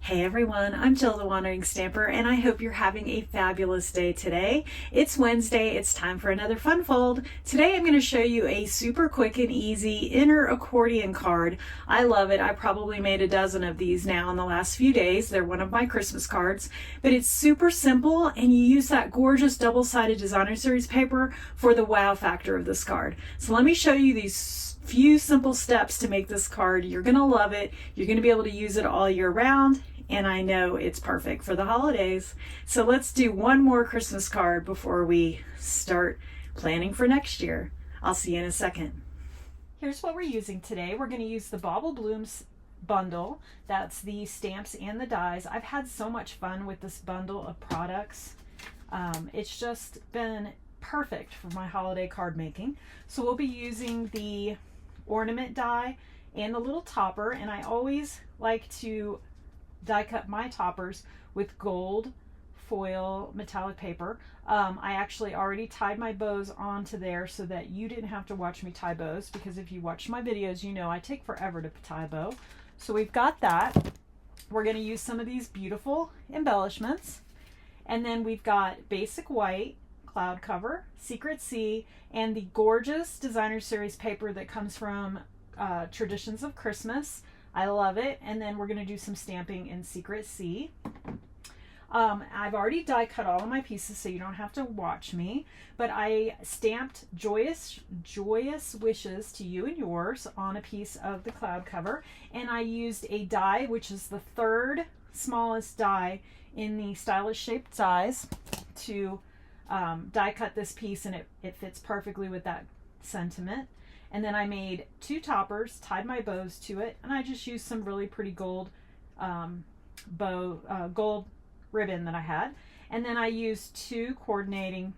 Hey everyone, I'm Jill the Wandering Stamper, and I hope you're having a fabulous day today. It's Wednesday, it's time for another fun fold. Today I'm going to show you a super quick and easy inner accordion card. I love it. I probably made a dozen of these now in the last few days. They're one of my Christmas cards, but it's super simple and you use that gorgeous double-sided designer series paper for the wow factor of this card. So let me show you these few simple steps to make this card. You're going to love it. You're going to be able to use it all year round. And I know it's perfect for the holidays. So let's do one more Christmas card before we start planning for next year. I'll see you in a second. Here's what we're using today. We're going to use the Bauble Blooms bundle. That's the stamps and the dies. I've had so much fun with this bundle of products. It's just been perfect for my holiday card making. So we'll be using the ornament die and the little topper, and I always like to die cut my toppers with gold foil metallic paper. I actually already tied my bows onto there so that you didn't have to watch me tie bows, because if you watch my videos you know I take forever to tie a bow. So we've got that. We're going to use some of these beautiful embellishments, and then we've got basic white cloud cover, Secret Sea, and the gorgeous designer series paper that comes from Traditions of Christmas. I love it. And then we're going to do some stamping in Secret Sea. I've already die cut all of my pieces so you don't have to watch me, but I stamped joyous wishes to you and yours on a piece of the cloud cover, and I used a die which is the third smallest die in the stylish shaped dies to die cut this piece, and it fits perfectly with that sentiment. And then I made two toppers, tied my bows to it, and I just used some really pretty gold gold ribbon that I had. And then I used two coordinating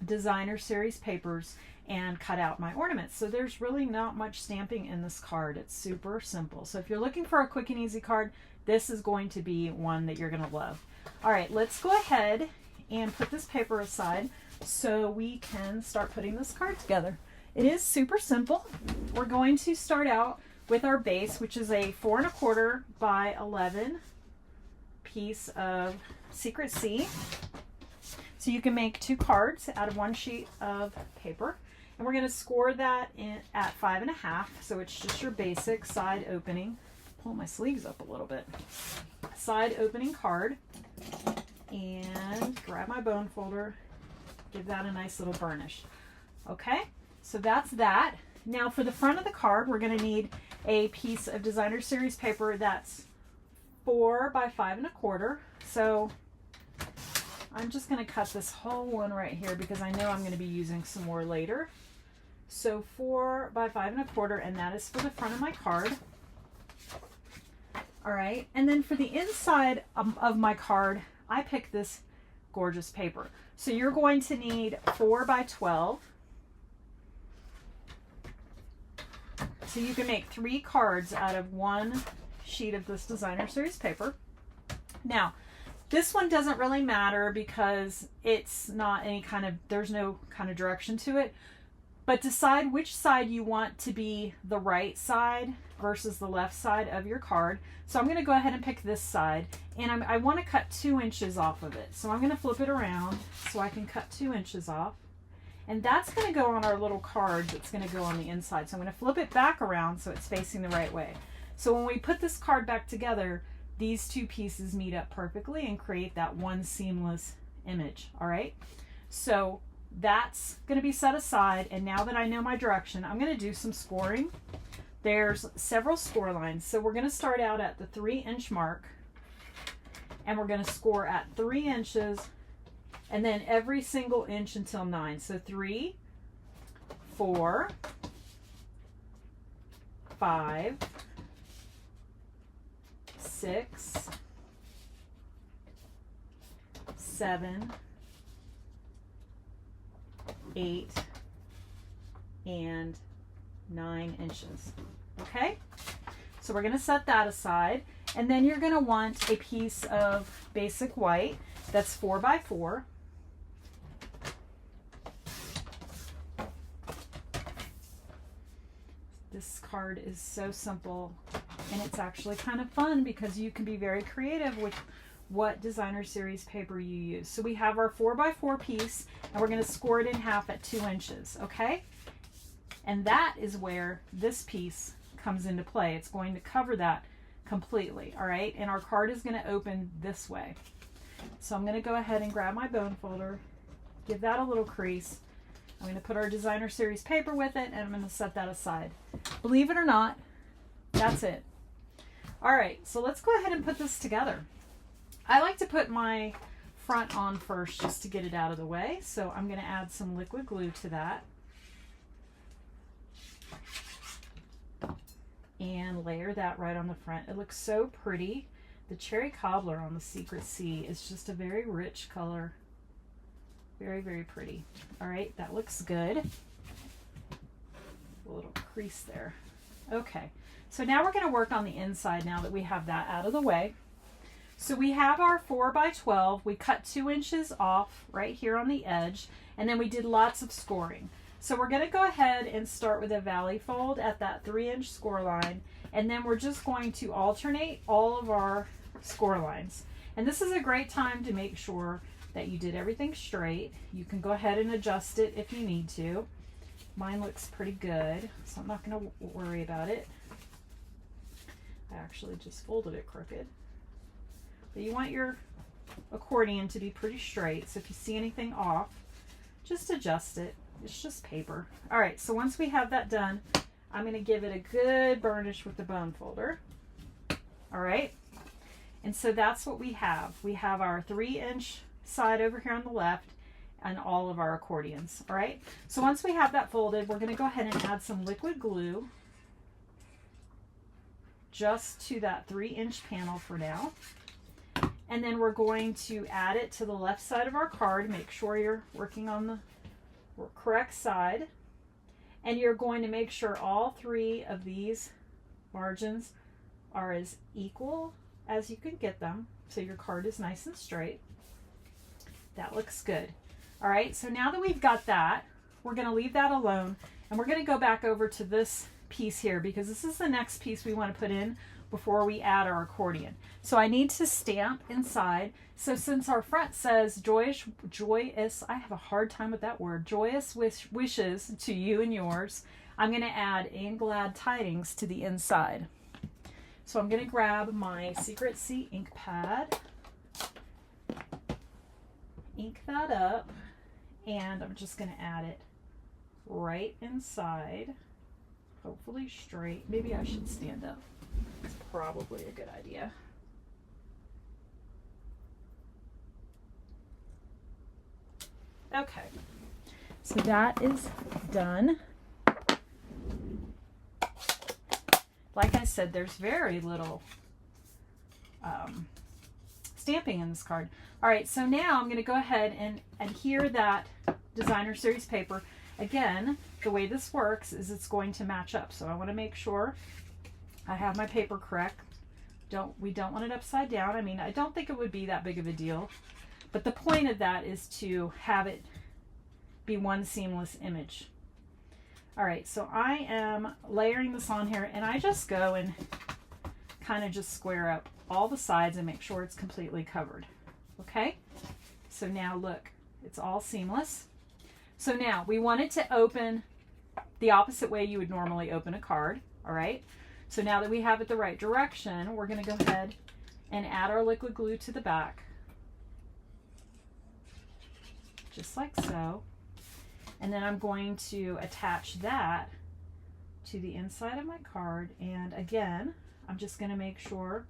designer series papers and cut out my ornaments. So there's really not much stamping in this card. It's super simple. So if you're looking for a quick and easy card, this is going to be one that you're going to love. All right, let's go ahead and put this paper aside so we can start putting this card together. It is super simple. We're going to start out with our base, which is a 4 1/4 by 11 piece of Secret Sea. So you can make two cards out of one sheet of paper. And we're going to score that in at 5 1/2. So it's just your basic side opening. Pull my sleeves up a little bit. Side opening card. And grab my bone folder. Give that a nice little burnish. Okay. So that's that. Now for the front of the card, we're going to need a piece of designer series paper that's 4 by 5 1/4. So I'm just going to cut this whole one right here because I know I'm going to be using some more later. So 4 by 5 1/4, and that is for the front of my card. All right. And then for the inside of my card, I picked this gorgeous paper. So you're going to need 4 by 12. So you can make 3 cards out of one sheet of this designer series paper. Now, this one doesn't really matter because it's not any kind of, there's no kind of direction to it. But decide which side you want to be the right side versus the left side of your card. So I'm going to go ahead and pick this side, and I want to cut 2 inches off of it. So I'm going to flip it around so I can cut 2 inches off. And that's going to go on our little card that's going to go on the inside. So I'm going to flip it back around so it's facing the right way. So when we put this card back together, these two pieces meet up perfectly and create that one seamless image. All right. So that's going to be set aside. And now that I know my direction, I'm going to do some scoring. There's several score lines. So we're going to start out at the 3-inch mark, and we're going to score at 3 inches, and then every single inch until 9. So 3, 4, 5, 6, 7, 8, and 9 inches. Okay? So we're going to set that aside. And then you're going to want a piece of basic white that's 4 by 4. This card is so simple And it's actually kind of fun because you can be very creative with what designer series paper you use. So we have our 4x4 piece, and we're going to score it in half at 2 inches, okay? And that is where this piece comes into play. It's going to cover that completely, all right? And our card is going to open this way. So I'm going to go ahead and grab my bone folder, give that a little crease. I'm going to put our designer series paper with it, and I'm going to set that aside. Believe it or not, that's it. All right, so let's go ahead and put this together. I like to put my front on first just to get it out of the way. So I'm going to add some liquid glue to that. And layer that right on the front. It looks so pretty. The cherry cobbler on the Secret Sea is just a very rich color. Very, very pretty. All right, that looks good. A little crease there. Okay, so now we're going to work on the inside now that we have that out of the way. So we have our 4x12. We cut 2 inches off right here on the edge, and then we did lots of scoring. So we're going to go ahead and start with a valley fold at that 3-inch score line, and then we're just going to alternate all of our score lines. And this is a great time to make sure that you did everything straight. You can go ahead and adjust it if you need to. Mine looks pretty good, so I'm not going to worry about it. I actually just folded it crooked. But you want your accordion to be pretty straight, so if you see anything off, just adjust it. It's just paper. All right, so once we have that done, I'm going to give it a good burnish with the bone folder. All right, and so that's what we have. We have our 3-inch side over here on the left and all of our accordions. All right, so once we have that folded, we're going to go ahead and add some liquid glue just to that 3-inch panel for now. And then we're going to add it to the left side of our card. Make sure you're working on the correct side. And you're going to make sure all 3 of these margins are as equal as you can get them, so your card is nice and straight. That looks good. All right, so now that we've got that, we're going to leave that alone, and we're going to go back over to this piece here because this is the next piece we want to put in before we add our accordion. So I need to stamp inside. So since our front says joyous, I have a hard time with that word, joyous wishes to you and yours, I'm going to add "and glad tidings" to the inside. So I'm going to grab my Secret Sea ink pad, ink that up, and I'm just going to add it right inside, hopefully straight. Maybe I should stand up. It's probably a good idea. Okay, so that is done. Like I said, there's very little stamping in this card. All right, so now I'm going to go ahead and adhere that designer series paper. Again, the way this works is it's going to match up. So I want to make sure I have my paper correct. We don't want it upside down. I mean, I don't think it would be that big of a deal. But the point of that is to have it be one seamless image. All right, so I am layering this on here, and I just go and kind of just square up all the sides and make sure it's completely covered. Okay, so now look, it's all seamless. So now we want it to open the opposite way you would normally open a card. All right, so now that we have it the right direction, we're going to go ahead and add our liquid glue to the back, just like so. And then I'm going to attach that to the inside of my card. And again, I'm just going to make sure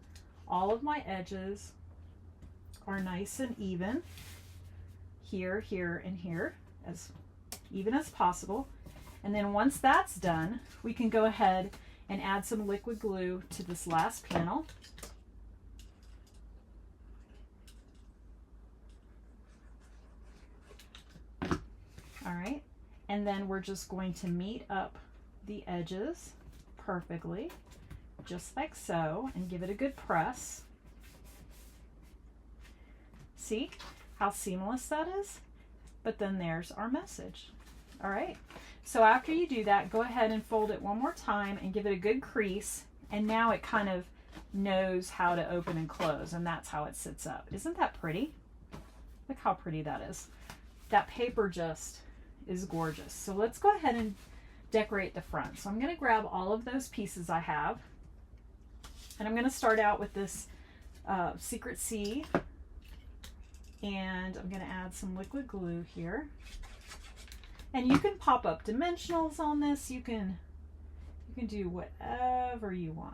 all of my edges are nice and even. Here, here, and here, as even as possible. And then once that's done, we can go ahead and add some liquid glue to this last panel. All right, and then we're just going to meet up the edges perfectly, just like so, and give it a good press. See how seamless that is? But then there's our message. All right, so after you do that, go ahead and fold it one more time and give it a good crease, And now it kind of knows how to open and close, and that's how it sits up. Isn't that pretty? Look how pretty that is. That paper just is gorgeous. So let's go ahead and decorate the front. So I'm going to grab all of those pieces I have, and I'm going to start out with this Secret C, and I'm going to add some liquid glue here. And you can pop up dimensionals on this. You can do whatever you want.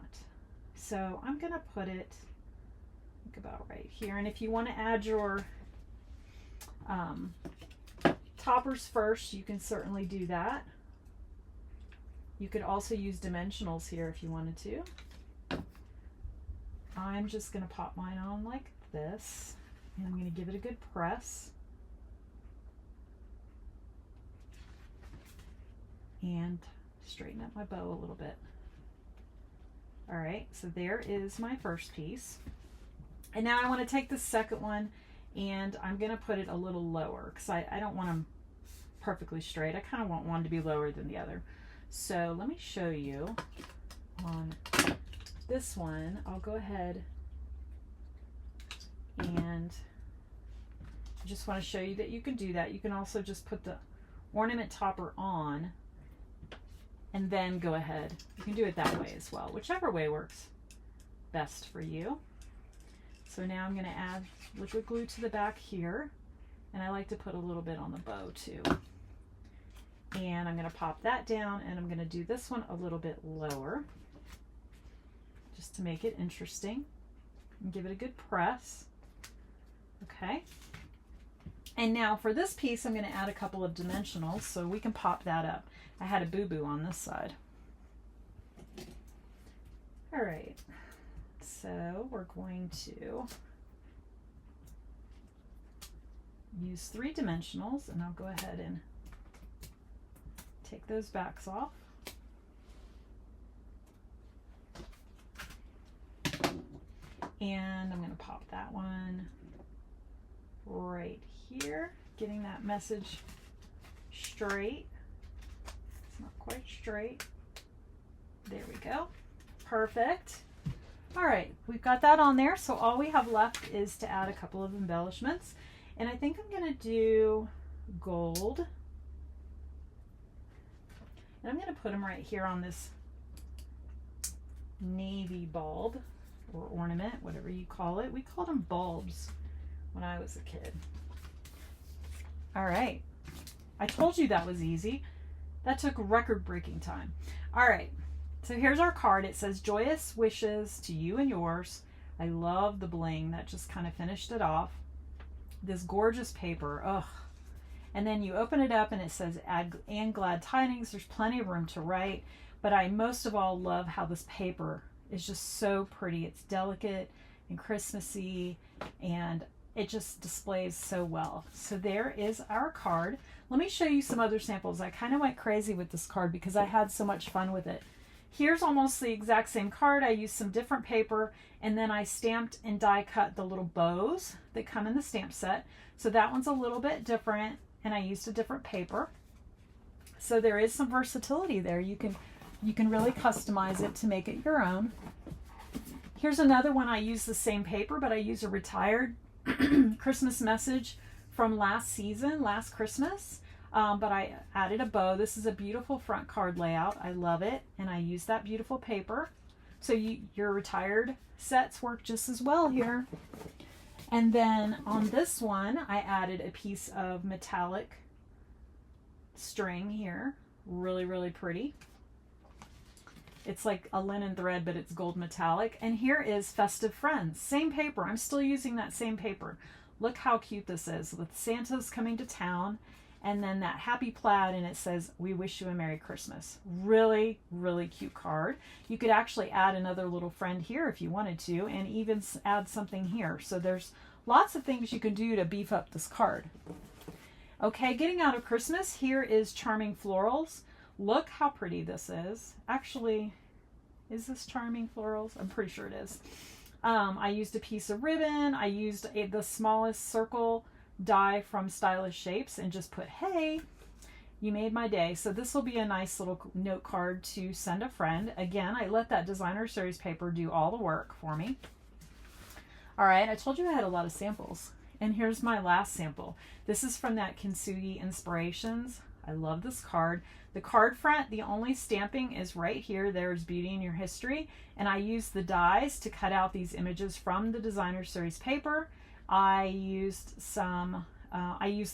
So I'm going to put it like about right here. And if you want to add your toppers first, you can certainly do that. You could also use dimensionals here if you wanted to. I'm just going to pop mine on like this, and I'm going to give it a good press. And straighten up my bow a little bit. All right, so there is my first piece. And now I want to take the second one, and I'm going to put it a little lower because I don't want them perfectly straight. I kind of want one to be lower than the other. So let me show you on this one. I'll go ahead and I just want to show you that you can do that. You can also just put the ornament topper on and then go ahead. You can do it that way as well, whichever way works best for you. So now I'm going to add liquid glue to the back here, and I like to put a little bit on the bow too. And I'm going to pop that down, and I'm going to do this one a little bit lower just to make it interesting and give it a good press. Okay. And now for this piece, I'm going to add a couple of dimensionals so we can pop that up. I had a boo-boo on this side. All right, so we're going to use 3 dimensionals, and I'll go ahead and take those backs off. And I'm going to pop that one right here, getting that message straight. It's not quite straight. There we go. Perfect. All right, we've got that on there. So all we have left is to add a couple of embellishments. And I think I'm going to do gold. And I'm going to put them right here on this navy bulb or ornament, whatever you call it. We called them bulbs when I was a kid. All right. I told you that was easy. That took record-breaking time. All right. So here's our card. It says, "Joyous wishes to you and yours." I love the bling. That just kind of finished it off. This gorgeous paper. Ugh. And then you open it up and it says, "And glad tidings." There's plenty of room to write. But I most of all love how this paper is just so pretty. It's delicate and Christmassy, and it just displays so well. So there is our card. Let me show you some other samples. I kind of went crazy with this card because I had so much fun with it. Here's almost the exact same card. I used some different paper, and then I stamped and die cut the little bows that come in the stamp set. So that one's a little bit different, and I used a different paper. So there is some versatility there. You can really customize it to make it your own. Here's another one. I use the same paper, but I use a retired Christmas message from last Christmas. But I added a bow. This is a beautiful front card layout. I love it, and I use that beautiful paper. So your retired sets work just as well here. And then on this one, I added a piece of metallic string here. Really, really pretty. It's like a linen thread, but it's gold metallic. And here is Festive Friends. Same paper. I'm still using that same paper. Look how cute this is with Santa's coming to town. And then that happy plaid, and it says, "We wish you a Merry Christmas." Really, really cute card. You could actually add another little friend here if you wanted to, and even add something here. So there's lots of things you can do to beef up this card. Okay, getting out of Christmas, here is Charming Florals. Look how pretty this is. Actually, is this Charming Florals? I'm pretty sure it is. I used a piece of ribbon. I used the smallest circle die from Stylish Shapes and just put "Hey." You made my day. So this will be a nice little note card to send a friend. Again, I let that designer series paper do all the work for me. All right, I told you I had a lot of samples. And here's my last sample. This is from that Kintsugi Inspirations. I love this card. The card front, the only stamping is right here. There's Beauty in Your History. And I used the dies to cut out these images from the designer series paper. I used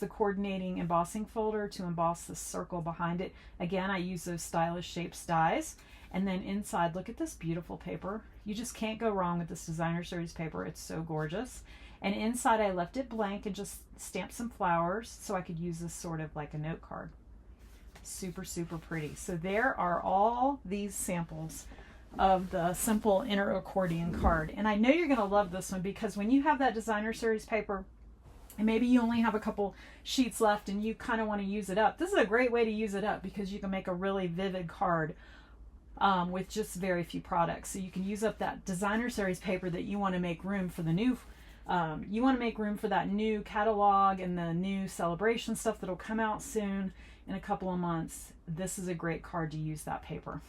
the coordinating embossing folder to emboss the circle behind it. Again, I use those stylish shapes dies. And then inside, look at this beautiful paper. You just can't go wrong with this designer series paper. It's so gorgeous. And inside I left it blank and just stamped some flowers so I could use this sort of like a note card. Super, super pretty. So there are all these samples of the simple inner accordion card. And I know you're going to love this one because when you have that designer series paper and maybe you only have a couple sheets left and you kind of want to use it up, this is a great way to use it up because you can make a really vivid card with just very few products. So you can use up that designer series paper that you want to make room for the new you want to make room for that new catalog and the new celebration stuff that'll come out soon in a couple of months. This is a great card to use that paper.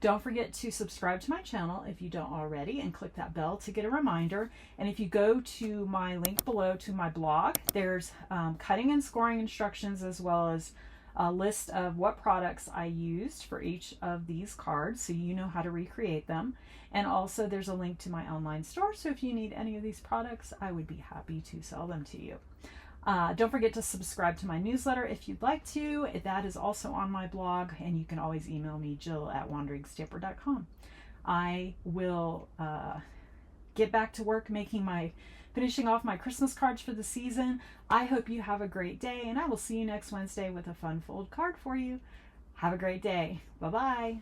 Don't forget to subscribe to my channel if you don't already and click that bell to get a reminder. And if you go to my link below to my blog, there's cutting and scoring instructions as well as a list of what products I used for each of these cards so you know how to recreate them. And also there's a link to my online store, so if you need any of these products, I would be happy to sell them to you. Don't forget to subscribe to my newsletter if you'd like to. That is also on my blog, and you can always email me, jill@wanderingstamper.com. I will get back to work finishing off my Christmas cards for the season. I hope you have a great day, and I will see you next Wednesday with a fun fold card for you. Have a great day. Bye-bye.